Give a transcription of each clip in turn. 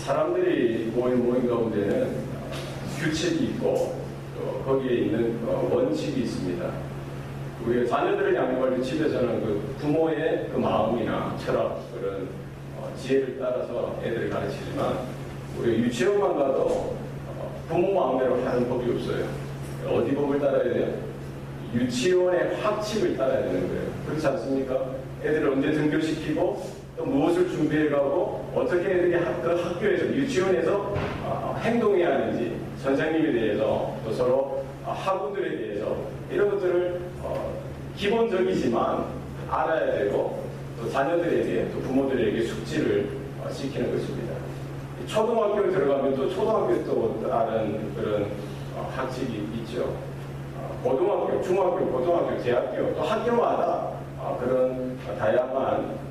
사람들이 모인 가운데는 규칙이 있고 거기에 있는 원칙이 있습니다. 우리가 자녀들을 양육할 때 집에서는 그 부모의 그 마음이나 철학, 그런 지혜를 따라서 애들을 가르치지만 우리가 유치원만 가도 부모 마음대로 하는 법이 없어요. 어디 법을 따라야 돼요? 유치원의 확칙을 따라야 되는 거예요. 그렇지 않습니까? 애들을 언제 등교시키고 또 무엇을 준비해가고 어떻게 애들이 그 학교에서 유치원에서 행동해야 하는지 선생님에 대해서 또 서로 학우들에 대해서 이런 것들을 기본적이지만 알아야 되고 또 자녀들에게 또 부모들에게 숙지를 시키는 것입니다. 초등학교에 들어가면 또 초등학교 또 다른 그런 학칙이 있죠. 고등학교, 중학교, 고등학교, 대학교 또 학교마다 그런 다양한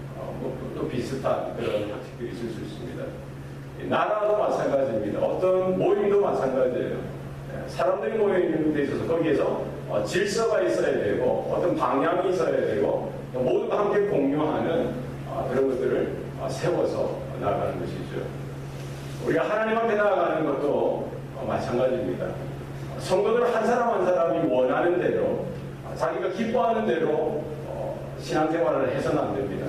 또 비슷한 그런 학칙들이 있을 수 있습니다. 나라도 마찬가지입니다. 어떤 모임도 마찬가지예요. 사람들이 모여있는 데 있어서 거기에서 질서가 있어야 되고 어떤 방향이 있어야 되고 모두가 함께 공유하는 그런 것들을 세워서 나아가는 것이죠. 우리가 하나님 앞에 나아가는 것도 마찬가지입니다. 성도들 한 사람 한 사람이 원하는 대로 자기가 기뻐하는 대로 신앙생활을 해서는 안 됩니다.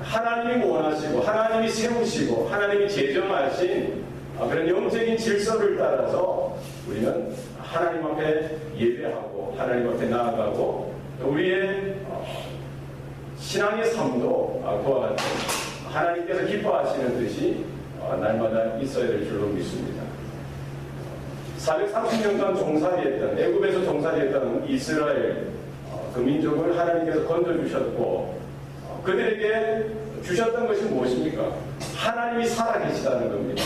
하나님이 원하시고 하나님이 세우시고 하나님이 제정하신 그런 영적인 질서를 따라서 우리는 하나님 앞에 예배하고 하나님 앞에 나아가고 우리의 신앙의 삶도 그와 같은 하나님께서 기뻐하시는 뜻이 날마다 있어야 될 줄로 믿습니다. 430년간 종살이했던 애굽에서 종살이했던 이스라엘 그 민족을 하나님께서 건져주셨고 그들에게 주셨던 것이 무엇입니까? 하나님이 살아계시다는 겁니다.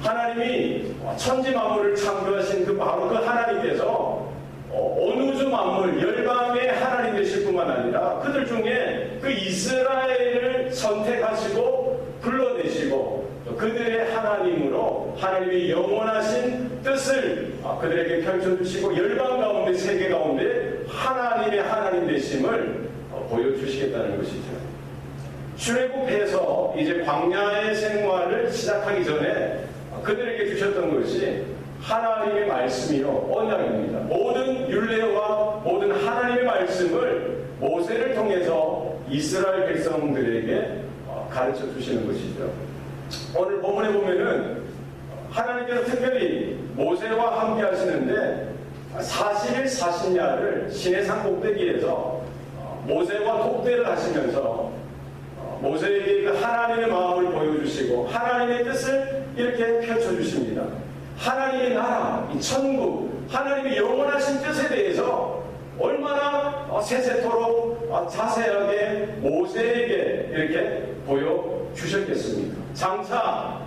하나님이 천지 만물을 창조하신 그 바로 그 하나님께서 온 우주 만물 열방의 하나님 되실 뿐만 아니라 그들 중에 그 이스라엘을 선택하시고 불러내시고 그들의 하나님으로 하나님의 영원하신 뜻을 그들에게 펼쳐주시고 열방 가운데 세계 가운데 하나님의 하나님 되심을 보여주시겠다는 것이죠. 출애굽해서 이제 광야의 생활을 시작하기 전에 그들에게 주셨던 것이 하나님의 말씀이요 언약입니다. 모든 율례와 모든 하나님의 말씀을 모세를 통해서 이스라엘 백성들에게 가르쳐 주시는 것이죠. 오늘 본문에 보면은 하나님께서 특별히 모세와 함께 하시는데 40일 40야를 시내산 꼭대기에서 모세와 독대를 하시면서 모세에게 그 하나님의 마음을 보여주시고 하나님의 뜻을 이렇게 펼쳐주십니다. 하나님의 나라, 이 천국, 하나님의 영원하신 뜻에 대해서 얼마나 세세토록 자세하게 모세에게 이렇게 보여주셨겠습니까? 장차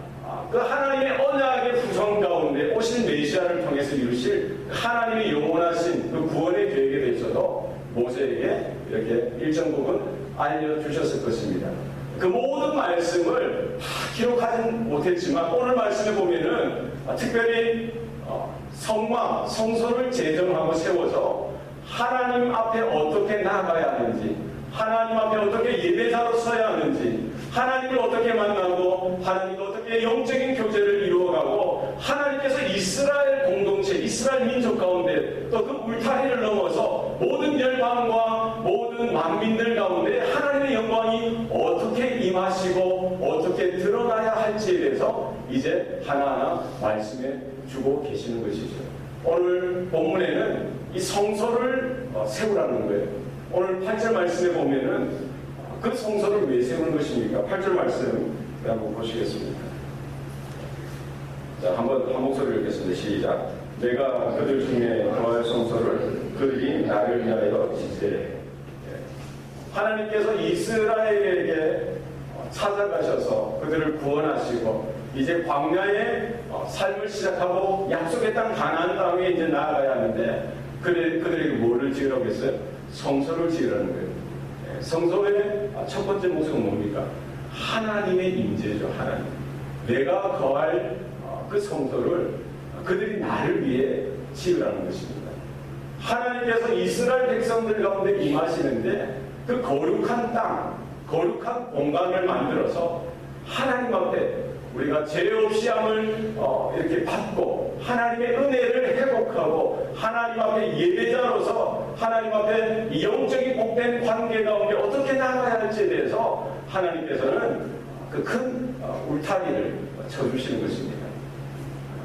그 하나님의 언약의 구성 가운데 오신 메시아를 통해서 이루실 하나님의 영원하신 그 구원의 계획에 대해서도 모세에게 이렇게 일정 부분 알려주셨을 것입니다. 그 모든 말씀을 다 기록하진 못했지만 오늘 말씀에 보면은 특별히 성막, 성소를 제정하고 세워서 하나님 앞에 어떻게 나아가야 하는지 하나님 앞에 어떻게 예배자로 서야 하는지 하나님을 어떻게 만나고 하나님과 어떻게 영적인 교제를 이루어가고 하나님께서 이스라엘 공동체, 이스라엘 민족 가운데 또 그 울타리를 넘어서 모든 열방과 모든 만민들 가운데 하나님의 영광이 어떻게 임하시고 어떻게 드러나야 할지에 대해서 이제 하나하나 말씀해 주고 계시는 것이죠. 오늘 본문에는 이 성소를 세우라는 거예요. 오늘 8절 말씀에 보면은 그 성소를 왜 세우는 것입니까? 8절 말씀 한번 보시겠습니다. 자, 한번 한 목소리를 읽겠습니다. 시작. 내가 그들 중에 거할 성소를 그들이 나를 위하여 지으리라. 하나님께서 이스라엘에게 찾아가셔서 그들을 구원하시고 이제 광야의 삶을 시작하고 약속의 땅 가나안 땅에 이제 나아가야 하는데 그들에게 뭐를 지으라고 했어요? 성소를 지으라는 거예요. 성소의 첫 번째 모습은 뭡니까? 하나님의 임재죠. 하나님. 내가 거할 그 성소를 그들이 나를 위해 지으라는 것입니다. 하나님께서 이스라엘 백성들 가운데 임하시는데 그 거룩한 땅, 거룩한 공간을 만들어서 하나님 앞에 우리가 죄 없이 함을 이렇게 받고 하나님의 은혜를 회복하고 하나님 앞에 예배자로서 하나님 앞에 이 영적인 복된 관계 가운데 어떻게 나가야 할지에 대해서 하나님께서는 그 큰 울타리를 쳐주시는 것입니다.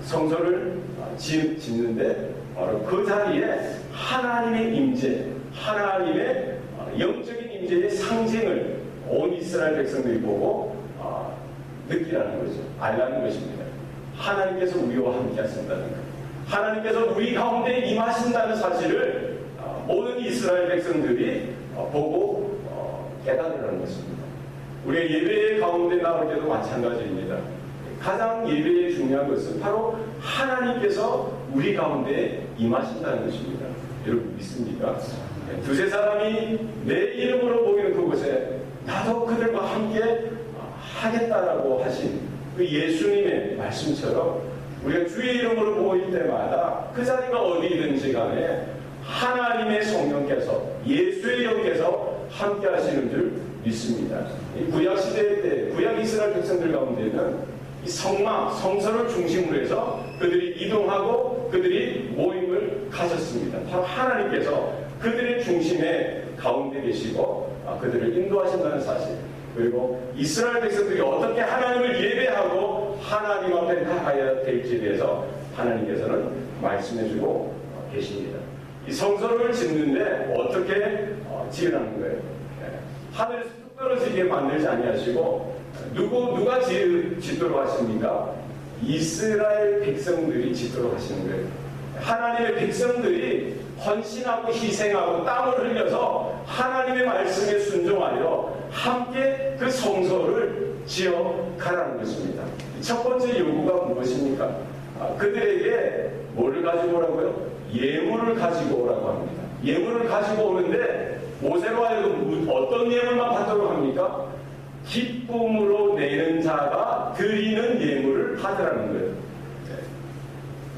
성소를 짓는데 바로 그 자리에 하나님의 임재, 하나님의 영적인 임재의 상징을 온 이스라엘 백성들이 보고 느끼라는 거죠. 알라는 것입니다. 하나님께서 우리와 함께 하신다는 것. 하나님께서 우리 가운데 임하신다는 사실을 모든 이스라엘 백성들이 보고 깨달으라는 것입니다. 우리가 예배 가운데 나올 때도 마찬가지입니다. 가장 예배의 중요한 것은 바로 하나님께서 우리 가운데 임하신다는 것입니다. 여러분 믿습니까? 두세 사람이 내 이름으로 모이는 그곳에 나도 그들과 함께 하겠다라고 하신 그 예수님의 말씀처럼 우리가 주의 이름으로 모일 때마다 그 자리가 어디든지 간에 하나님의 성령께서 예수의 영께서 함께 하시는 줄 믿습니다. 구약 시대 때 구약 이스라엘 백성들 가운데는 이 성서를 중심으로 해서 그들이 이동하고 그들이 모임을 가졌습니다. 바로 하나님께서 그들의 중심에 가운데 계시고 그들을 인도하신다는 사실, 그리고 이스라엘 백성들이 어떻게 하나님을 예배하고 하나님 앞에 나가야 될지에 대해서 하나님께서는 말씀해주고 계십니다. 이 성소를 짓는데 어떻게 지으라는 거예요? 하늘에서 뚝 떨어지게 만들지 아니하시고 누가 짓도록 하십니까? 이스라엘 백성들이 짓도록 하시는 거예요. 하나님의 백성들이 헌신하고 희생하고 땀을 흘려서 하나님의 말씀에 순종하여 함께 그 성소를 지어 가라는 것입니다. 첫 번째 요구가 무엇입니까? 그들에게 뭐를 가지고 오라고요? 예물을 가지고 오라고 합니다. 예물을 가지고 오는데 모세로 하여금 어떤 예물만 받도록 합니까? 기쁨으로 내는 자가 드리는 예물을 받으라는 거예요.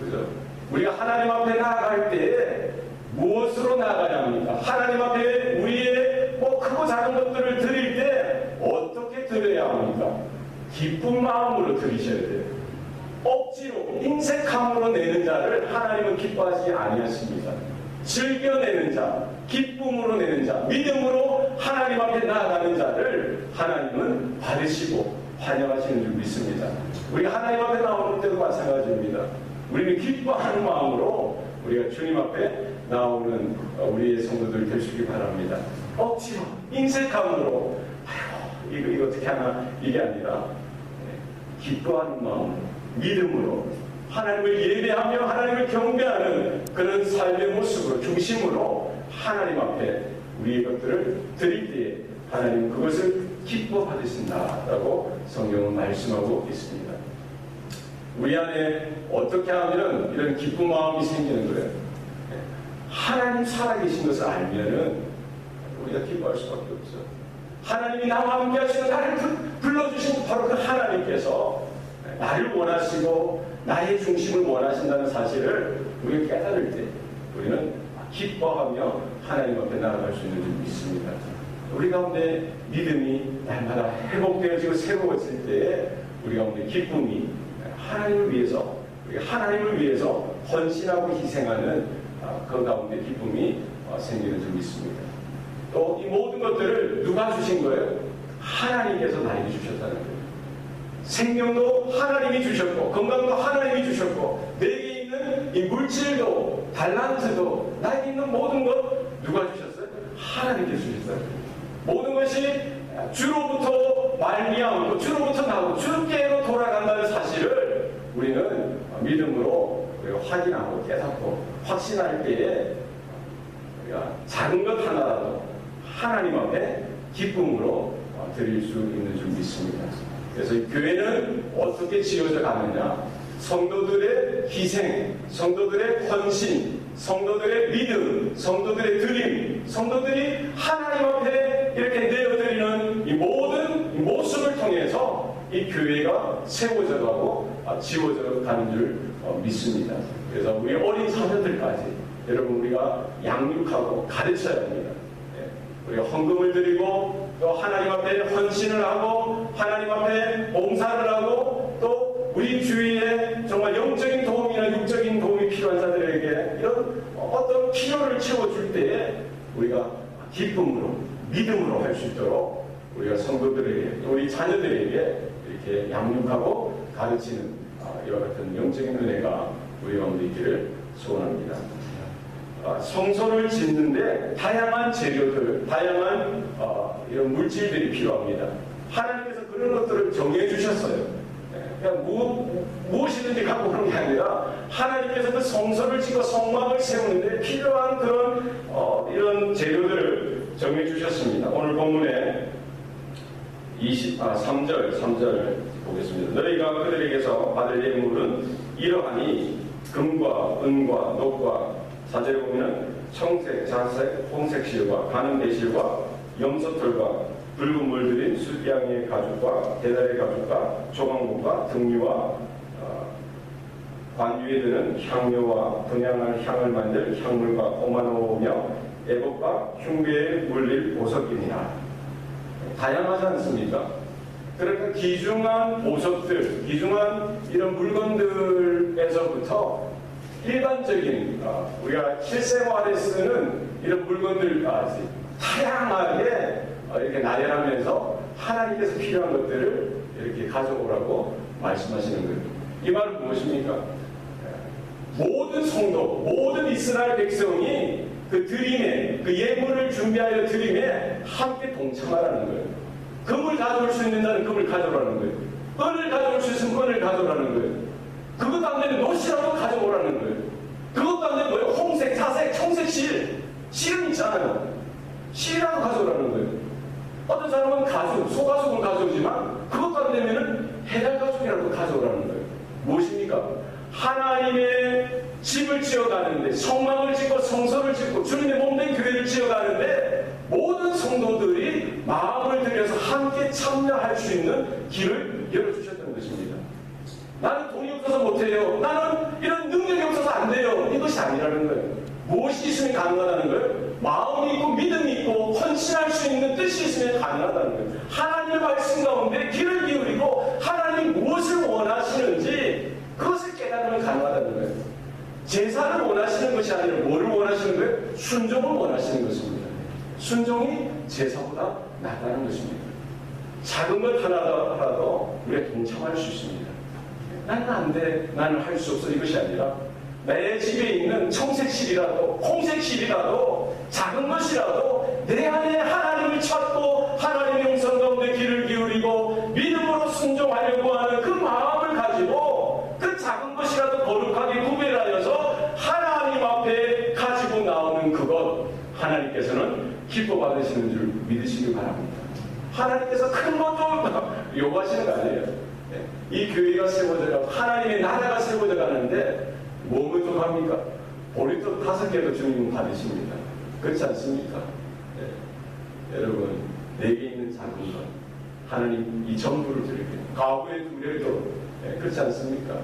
그죠? 우리가 하나님 앞에 나아갈 때에 무엇으로 나아가야 합니까? 하나님 앞에 우리의 크고 작은 것들을 드릴 때 어떻게 드려야 합니까? 기쁜 마음으로 드리셔야 돼요. 억지로 인색함으로 내는 자를 하나님은 기뻐하지 아니하십니다. 즐겨내는 자, 기쁨으로 내는 자, 믿음으로 하나님 앞에 나아가는 자를 하나님은 받으시고 환영하시는 줄 믿습니다. 우리가 하나님 앞에 나오는 때도 마찬가지입니다. 우리는 기뻐하는 마음으로 우리가 주님 앞에 나오는 우리의 성도들 될 수 있기 바랍니다. 억지로 인색함으로 이거 어떻게 하나 이게 아니라 기뻐하는 마음으로 믿음으로 하나님을 예배하며 하나님을 경배하는 그런 삶의 모습으로 중심으로 하나님 앞에 우리의 것들을 드릴 때에 하나님 그것을 기뻐 받으신다라고 성경은 말씀하고 있습니다. 우리 안에 어떻게 하면 이런 기쁜 마음이 생기는 거예요? 하나님 살아계신 것을 알면은 우리가 기뻐할 수밖에 없죠. 하나님이 나와 함께 하시는 나를 불러주신 바로 그 하나님께서 나를 원하시고 나의 중심을 원하신다는 사실을 우리가 깨달을 때 우리는 기뻐하며 하나님 앞에 나아갈 수 있는 줄 믿습니다. 우리 가운데 믿음이 날마다 회복되어지고 새로워질 때에 우리 가운데 기쁨이 하나님을 위해서 헌신하고 희생하는 그 가운데 기쁨이 생기는 줄 믿습니다. 또 이 모든 것들을 누가 주신 거예요? 하나님께서 나에게 주셨다는 거예요. 생명도 하나님이 주셨고 건강도 하나님이 주셨고 내게 있는 이 물질도 달란트도 나에게 있는 모든 것 누가 주셨어요? 하나님께서 주셨어요. 모든 것이 주로부터 말미암고 주로부터 나오고 주께로 돌아간다는 사실을 우리는 믿음으로 우리가 확인하고 깨닫고 확신할 때에 우리가 작은 것 하나라도 하나님 앞에 기쁨으로 드릴 수 있는 줄 믿습니다. 그래서 이 교회는 어떻게 지어져 가느냐? 성도들의 희생, 성도들의 헌신, 성도들의 믿음, 성도들의 드림, 성도들이 하나님 앞에 이렇게 내어드리는 이 모든 모습을 통해서 이 교회가 세워져 가고 지워져 가는 줄 믿습니다. 그래서 우리 어린 자녀들까지 여러분 우리가 양육하고 가르쳐야 합니다. 우리가 헌금을 드리고 또 하나님 앞에 헌신을 하고 하나님 앞에 봉사를 하고 또 기쁨으로, 믿음으로 할 수 있도록 우리가 성도들에게, 또 우리 자녀들에게 이렇게 양육하고 가르치는 이와 같은 영적인 은혜가 우리 가운데 있기를 소원합니다. 성소를 짓는데 다양한 재료들, 다양한 이런 물질들이 필요합니다. 하나님께서 그런 것들을 정해 주셨어요. 그냥 무엇이든지 갖고 그런 게 아니라 하나님께서 그 성소를 짓고 성막을 세우는데 필요한 그런 이런 재료들을 정해 주셨습니다. 오늘 본문에 3절 보겠습니다. 너희가 그들에게서 받을 예물은 이러하니 금과 은과 녹과, 4절에 보면 청색, 자색, 홍색 실과, 가는 배실과, 염소털과, 붉은 물들인 숫양의 가죽과, 대달의 가죽과, 조각목과, 등류와, 관유에 드는 향료와 분향할 향을 만들 향물과 오마노며 애복과 흉배에 물릴 보석이니라. 다양하지 않습니까? 그러니까 귀중한 보석들, 귀중한 이런 물건들에서부터 일반적인 우리가 실생활에 쓰는 이런 물건들까지 다양하게 이렇게 나열하면서 하나님께서 필요한 것들을 이렇게 가져오라고 말씀하시는 거예요. 이 말은 무엇입니까? 모든 성도, 모든 이스라엘 백성이 그 드림에, 그 예물을 준비하여 드림에 함께 동참하라는 거예요. 금을 가져올 수 있는 자는 금을 가져오라는 거예요. 은을 가져올 수 있으면 은을 가져오라는 거예요. 그것도 안 되면 노시라도 가져오라는 거예요. 그것도 안 되면 뭐예요? 홍색, 자색, 청색 실은 있잖아요. 실이라도 가져오라는 거예요. 어떤 사람은 가죽, 소가죽을 가져오지만 그것도 안 되면 해달 가죽이라도 가져오라는 거예요. 무엇입니까? 하나님의 집을 지어가는데, 성막을 짓고 성소를 짓고 주님의 몸된 교회를 지어가는데 모든 성도들이 마음을 들여서 함께 참여할 수 있는 길을 열어주셨다는 것입니다. 나는 돈이 없어서 못해요. 나는 이런 능력이 없어서 안 돼요. 이것이 아니라는 거예요. 무엇이 있으면 가능하다는 거예요? 마음이 있고 믿음이 있고 헌신할 수 있는 뜻이 있으면 가능하다는 거예요. 하나님의 말씀 가운데 귀를 기울이고 하나님이 무엇을 원하시는지 그것을 깨달으면 가능하다는 거예요. 제사를 원하시는 것이 아니라 뭐를 원하시는 거예요? 순종을 원하시는 것입니다. 순종이 제사보다 낫다는 것입니다. 작은 것 하나라도 우리가 동참할 수 있습니다. 나는 안 돼, 나는 할 수 없어, 이것이 아니라 내 집에 있는 청색실이라도 홍색실이라도 작은 것이라도 내 안에 하나님을 찾고 하나님의 영성 가운데 귀를 기울이고 믿음으로 순종하려고 하는 그 마음을 가지고 그 작은 것이라도 거룩하게 구별하여서 하나님 앞에 가지고 나오는 그것, 하나님께서는 기뻐 받으시는 줄 믿으시기 바랍니다. 하나님께서 큰 것도 요구하시는 거 아니에요. 이 교회가 세워져가고 하나님의 나라가 세워져 가는데 뭐 부족합니까? 보리떡 5개도 주님은 받으십니다. 그렇지 않습니까? 네. 여러분, 내게 있는 작은 것 하나님 이 전부를 드릴게요. 가구의 2려도 그렇지 않습니까?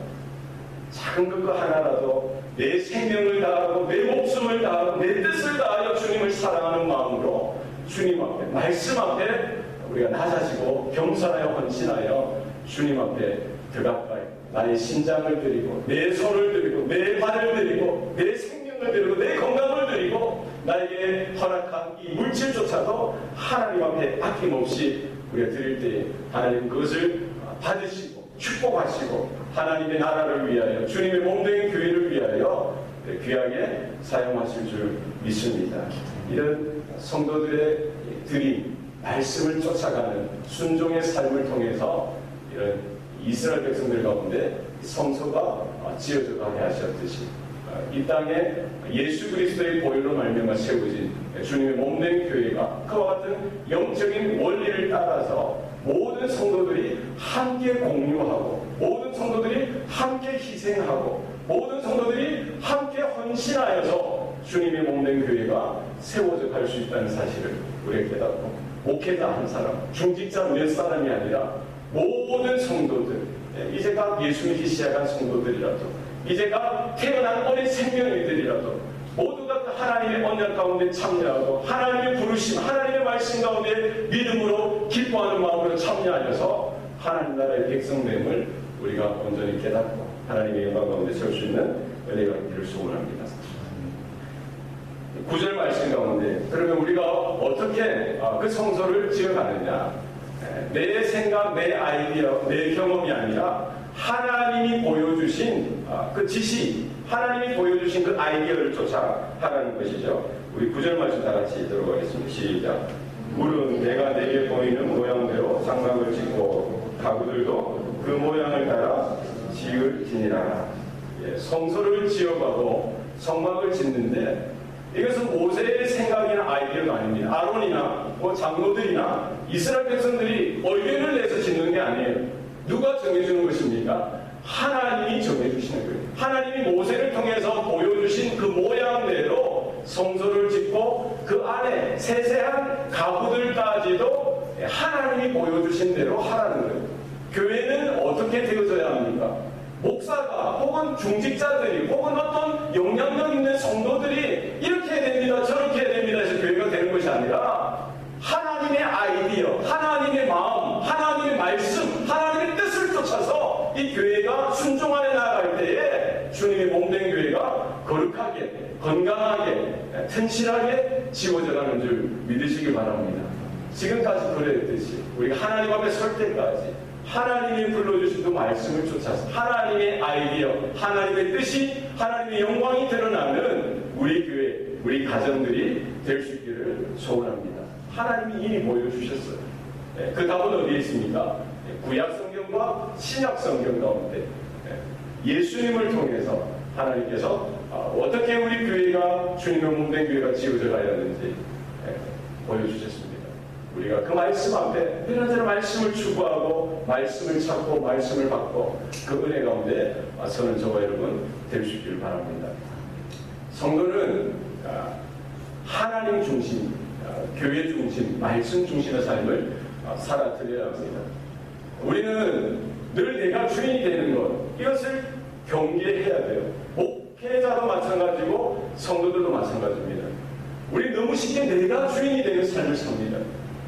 작은 것 하나라도 내 생명을 다하고 내 목숨을 다하고 내 뜻을 다하여 주님을 사랑하는 마음으로 주님 앞에, 말씀 앞에 우리가 낮아지고 겸손하여 헌신하여 주님 앞에 더 가까이 나의 심장을 드리고 내 손을 드리고 내 발을 드리고 내 생명을 드리고 내 건강을 드리고 나에게 허락한 이 물질조차도 하나님 앞에 아낌없이 우리가 드릴 때 하나님 그것을 받으시고 축복하시고 하나님의 나라를 위하여 주님의 몸된 교회를 위하여 귀하게 사용하실 줄 믿습니다. 이런 성도들의 드림, 말씀을 쫓아가는 순종의 삶을 통해서 이런 이스라엘 백성들 가운데 성소가 지어져 가게 하셨듯이 이 땅에 예수 그리스도의 보혈로 말미암아 세워진 주님의 몸된 교회가 그와 같은 영적인 원리를 따라서 모든 성도들이 함께 공유하고 모든 성도들이 함께 희생하고 모든 성도들이 함께 헌신하여서 주님의 몸된 교회가 세워져 갈 수 있다는 사실을 우리가 깨닫고 목회자 한 사람, 중직자 몇 사람이 아니라 모든 성도들, 이제가 예수 믿기 시작한 성도들이라도 이제가 태어난 어린 생명이들이라도 모두가 하나님의 언약 가운데 참여하고 하나님의 부르심, 하나님의 말씀 가운데 믿음으로 기뻐하는 마음으로 참여하여서 하나님 나라의 백성됨을 우리가 온전히 깨닫고 하나님의 영광 가운데 설 수 있는 은혜가 있기를 소원합니다. 구절 말씀 가운데 그러면 우리가 어떻게 그 성소를 지어가느냐? 내 생각, 내 아이디어, 내 경험이 아니라 하나님이 보여주신 그 지시, 하나님이 보여주신 그 아이디어를 쫓아가는 것이죠. 우리 구절 말씀 다 같이 들어가겠습니다. 시작. 물은 내가 내게 보이는 모양대로 장막을 짓고 가구들도 그 모양을 따라 지을지니라. 성소를 지어봐도 성막을 짓는데 이것은 모세의 생각이나 아이디어가 아닙니다. 아론이나 장로들이나 이스라엘 백성들이 의견을 내서 짓는 게 아니에요. 누가 정해주는 것입니까? 하나님이 정해주시는 거예요. 하나님이 모세를 통해서 보여주신 그 모양대로 성소를 짓고 그 안에 세세한 가구들까지도 하나님이 보여주신 대로 하라는 거예요. 교회는 어떻게 되어져야 합니까? 목사가 혹은 중직자들이 혹은 어떤 영향력 있는 성도들이 이렇게 해야 됩니다, 저렇게 해야 됩니다 해서 교회가 되는 것이 아니라 하나님의 아이디어, 하나님의 마음, 하나님의 말씀, 하나님의 뜻을 쫓아서 이 교회가 순종하여 나아갈 때에 주님의 몸된 교회가 거룩하게, 건강하게, 튼실하게 지워져가는 줄 믿으시기 바랍니다. 지금까지 그랬듯이 우리가 하나님 앞에 설 때까지 하나님이 불러주신 그 말씀을 쫓아서 하나님의 아이디어, 하나님의 뜻이, 하나님의 영광이 드러나는 우리 교회, 우리 가정들이 될 수 있기를 소원합니다. 하나님이 이미 보여주셨어요. 그 답은 어디에 있습니까? 구약 성경과 신약 성경 가운데 예수님을 통해서 하나님께서 어떻게 우리 교회가 주님의 몸된 교회가 지어져 가야 하는지 보여주셨습니다. 우리가 그 말씀 앞에 이런저런 말씀을 추구하고 말씀을 찾고 말씀을 받고 그 은혜 가운데 저는 저와 여러분 될 수 있기를 바랍니다. 성도는 하나님 중심, 교회 중심, 말씀 중심의 삶을 살아드려야 합니다. 우리는 늘 내가 주인이 되는 것, 이것을 경계해야 돼요. 목회자도 마찬가지고 성도들도 마찬가지입니다. 우리 너무 쉽게 내가 주인이 되는 삶을 삽니다.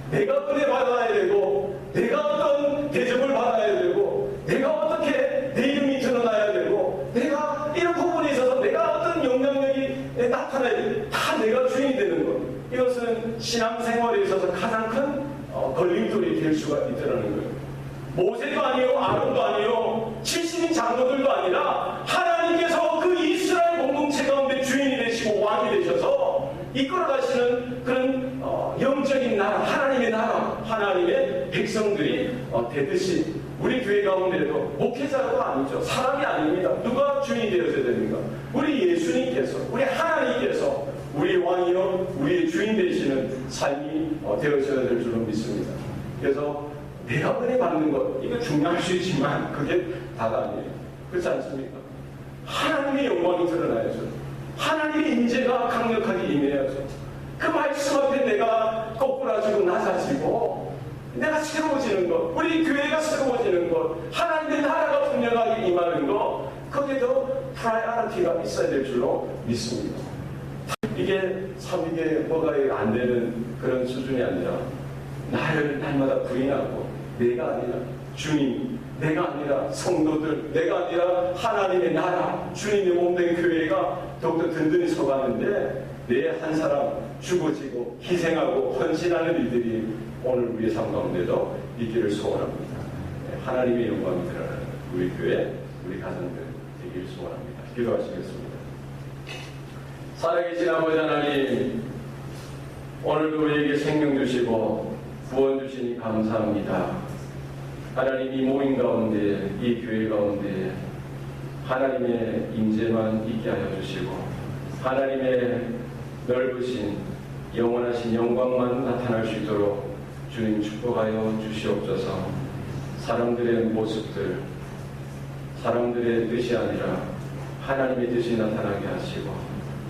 내가 은혜 받아야 되고, 내가 어떤 대접을 받아야 되고, 내가 어떻게 내 이름이 드러나야 되고, 내가 이런 부분에 있어서 내가 어떤 영향력이 나타나야 되고, 다 내가 주인이 되는 것. 이것은 신앙생활에 있어서 가장 큰 걸림돌이 될 수가 있다는 거예요. 모세도 아니요, 아론도 아니요, 70인 장로들도 아니라 하나님께서 그 이스라엘 공동체 가운데 주인이 되시고 왕이 되셔서 이끌어가시는 그런 영적인 나라, 하나님의 나라, 하나님의 백성들이 되듯이 우리 교회 가운데도 목회자가 아니죠. 사람이 아닙니다. 누가 주인이 되어야 됩니까? 우리 예수님께서, 우리 하나님께서 우리 왕이요, 우리의 주인 되시는 삶이 되어져야 될 줄로 믿습니다. 그래서 내가 은혜 받는 것, 이거 중요할 수 있지만 그게 다가 아니에요. 그렇지 않습니까? 하나님의 영광이 드러나야죠. 하나님의 임재가 강력하게 임해야죠. 그 말씀 앞에 내가 거꾸라지고 낮아지고 내가 새로워지는 것, 우리 교회가 새로워지는 것, 하나님의 나라가 분명하게 임하는 것, 거기에도 프라이어리티가 있어야 될 줄로 믿습니다. 이게 참 이게 뭐가 안 되는 그런 수준이 아니라 나를 날마다 부인하고 내가 아니라 주님, 내가 아니라 성도들, 내가 아니라 하나님의 나라, 주님의 몸된 교회가 더욱더 든든히 서가는데 내 한 사람 죽어지고 희생하고 헌신하는 이들이 오늘 우리의 삶 가운데도 있기를 소원합니다. 하나님의 영광이 드러나는 우리 교회, 우리 가정들 되기를 소원합니다. 기도하시겠습니다. 살아계신 아버지 하나님, 오늘도 우리에게 생명 주시고 구원 주시니 감사합니다. 하나님, 이 모임 가운데, 이 교회 가운데 하나님의 임재만 있게 하여 주시고 하나님의 넓으신 영원하신 영광만 나타날 수 있도록 주님 축복하여 주시옵소서. 사람들의 모습들, 사람들의 뜻이 아니라 하나님의 뜻이 나타나게 하시고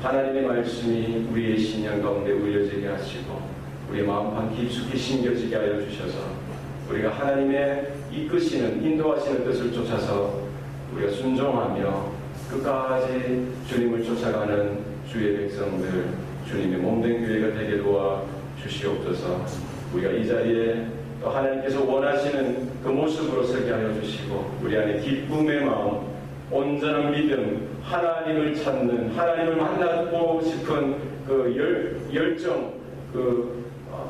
하나님의 말씀이 우리의 신앙 가운데 울려지게 하시고 우리의 마음판 깊숙이 심겨지게 하여 주셔서 우리가 하나님의 이끄시는, 인도하시는 뜻을 쫓아서 우리가 순종하며 끝까지 주님을 쫓아가는 주의 백성들, 주님의 몸된 교회가 되게 도와 주시옵소서. 우리가 이 자리에 또 하나님께서 원하시는 그 모습으로 서게 하여 주시고 우리 안에 기쁨의 마음, 온전한 믿음, 하나님을 찾는, 하나님을 만나고 싶은 그 열정,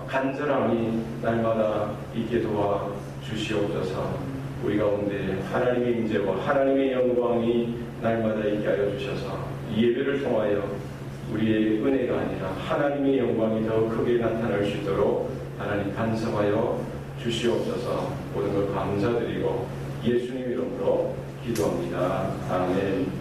간절함이 날마다 있게 도와 주시옵소서. 우리 가운데 하나님의 임재와 하나님의 영광이 날마다 있게 하여 주셔서 이 예배를 통하여 우리의 은혜가 아니라 하나님의 영광이 더 크게 나타날 수 있도록 하나님 간섭하여 주시옵소서. 모든 걸 감사드리고 예수님 이름으로 기도합니다. 아멘.